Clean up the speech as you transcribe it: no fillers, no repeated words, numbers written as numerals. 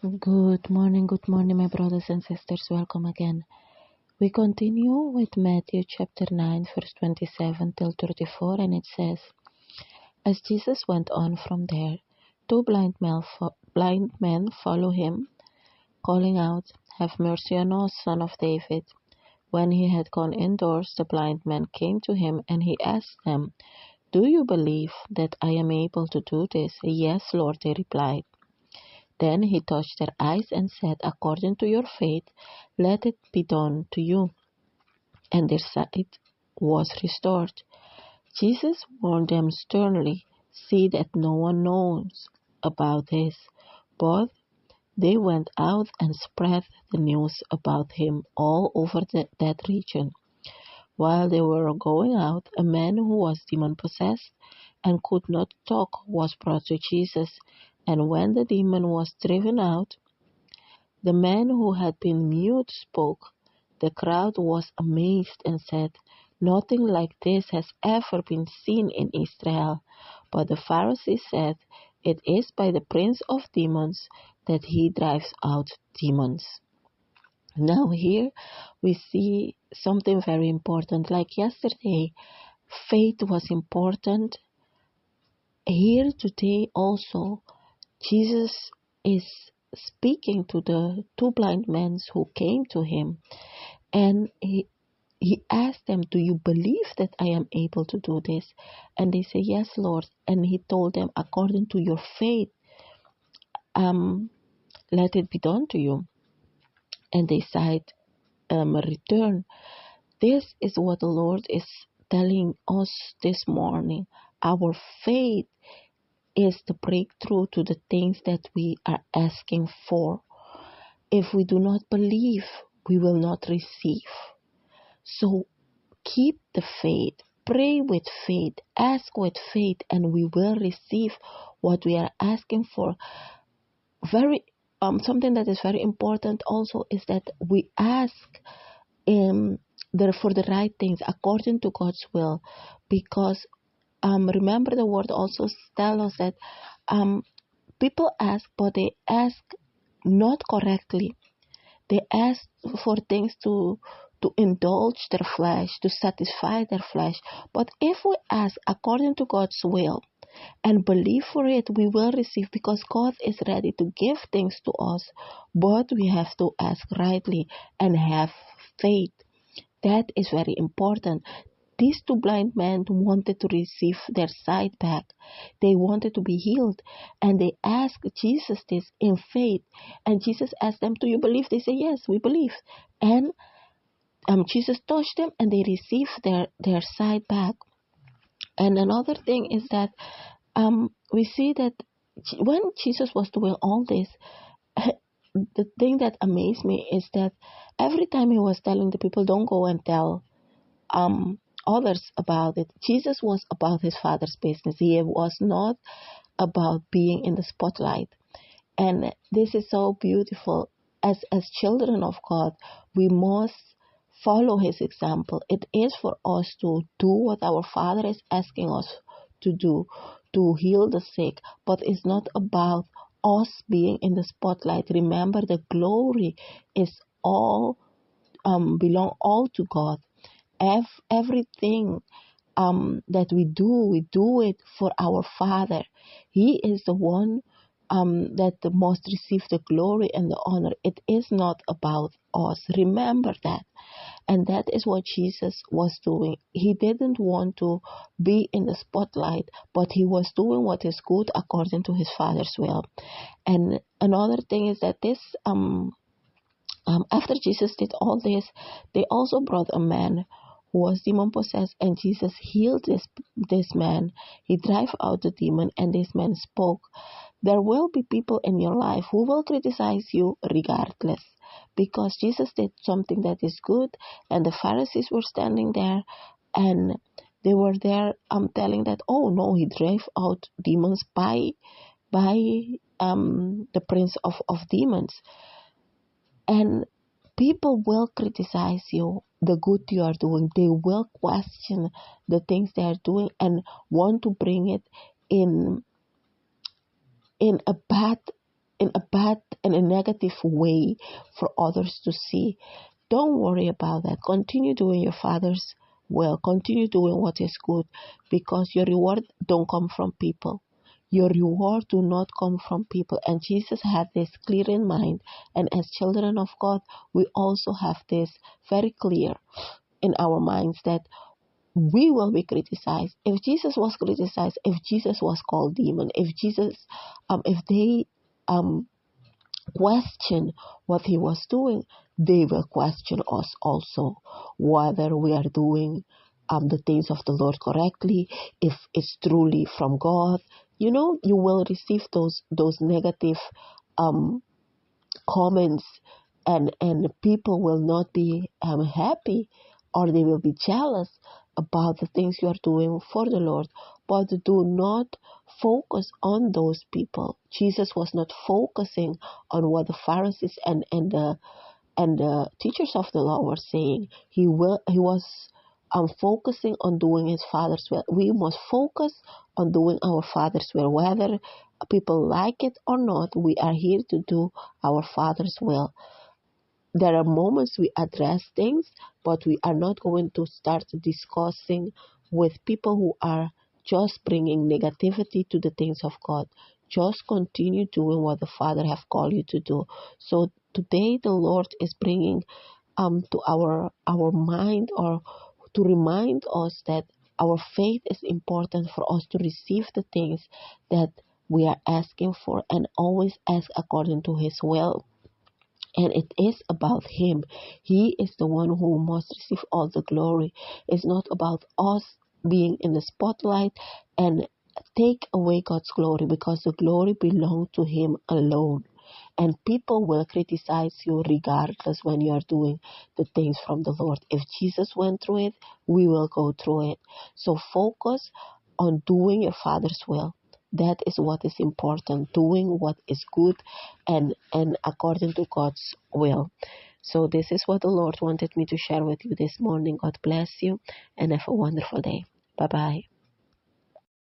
Good morning, my brothers and sisters. Welcome again. We continue with Matthew chapter 9, verse 27 till 34, and it says, As Jesus went on from there, two blind men follow him, calling out, Have mercy on us, son of David. When he had gone indoors, the blind men came to him, and he asked them, Do you believe that I am able to do this? Yes, Lord, they replied. Then he touched their eyes and said, According to your faith, let it be done to you. And their sight was restored. Jesus warned them sternly, See that no one knows about this. But they went out and spread the news about him all over that region. While they were going out, a man who was demon-possessed and could not talk was brought to Jesus. And when the demon was driven out, the man who had been mute spoke. The crowd was amazed and said, Nothing like this has ever been seen in Israel. But the Pharisees said, It is by the prince of demons that he drives out demons. Now here we see something very important. Like yesterday, faith was important. Here today also, Jesus is speaking to the two blind men who came to him, and he asked them, Do you believe that I am able to do this? And they say, Yes, Lord. And he told them, According to your faith, let it be done to you. And they said, Return. This is what the Lord is telling us this morning. Our faith is the breakthrough to the things that we are asking for. If we do not believe, we will not receive. So keep the faith, pray with faith, ask with faith, and we will receive what we are asking for. Something that is very important also is that we ask for the right things according to God's will, because remember the word also tells us that people ask, but they ask not correctly. They ask for things to indulge their flesh, to satisfy their flesh. But if we ask according to God's will and believe for it, we will receive, because God is ready to give things to us. But we have to ask rightly and have faith. That is very important. These two blind men wanted to receive their sight back. They wanted to be healed. And they asked Jesus this in faith. And Jesus asked them, Do you believe? They say, Yes, we believe. And Jesus touched them and they received their sight back. And another thing is that we see that when Jesus was doing all this, the thing that amazed me is that every time he was telling the people, don't go and tell others about it, Jesus was about his Father's business. He was not about being in the spotlight. And this is so beautiful. As children of God, we must follow his example. It is for us to do what our Father is asking us to do, to heal the sick, but it's not about us being in the spotlight. Remember, the glory is all belong all to God. Everything that we do it for our Father. He is the one that must receive the glory and the honor. It is not about us. Remember that. And that is what Jesus was doing. He didn't want to be in the spotlight, but he was doing what is good according to his Father's will. And another thing is that this after Jesus did all this, they also brought a man who was demon-possessed, and Jesus healed this man. He drove out the demon, and this man spoke. There will be people in your life who will criticize you regardless, because Jesus did something that is good, and the Pharisees were standing there, and they were there telling that, oh no, he drove out demons by the prince of demons. And people will criticize you, the good you are doing. They will question the things they are doing and want to bring it in a bad in a bad and a negative way for others to see. Don't worry about that. Continue doing your Father's will. Continue doing what is good, because your reward don't come from people. Your reward do not come from people. And Jesus had this clear in mind. And as children of God, we also have this very clear in our minds that we will be criticized. If Jesus was criticized, if Jesus was called demon, if they question what he was doing, they will question us also, whether we are doing the things of the Lord correctly, if it's truly from God. You will receive those negative um, comments, and people will not be happy, or they will be jealous about the things you are doing for the Lord. But do not focus on those people. Jesus was not focusing on what the Pharisees and the teachers of the law were saying. He was focusing on doing his Father's will. We must focus on doing our Father's will, whether people like it or not. We are here to do our Father's will. There are moments we address things, but we are not going to start discussing with people who are just bringing negativity to the things of God. Just continue doing what the Father have called you to do. So today the Lord is bringing to our mind, or to remind us that our faith is important for us to receive the things that we are asking for, and always ask according to his will. And it is about him. He is the one who must receive all the glory. It's not about us being in the spotlight and take away God's glory, because the glory belongs to him alone. And people will criticize you regardless when you are doing the things from the Lord. If Jesus went through it, we will go through it. So focus on doing your Father's will. That is what is important, doing what is good and according to God's will. So this is what the Lord wanted me to share with you this morning. God bless you and have a wonderful day. Bye-bye.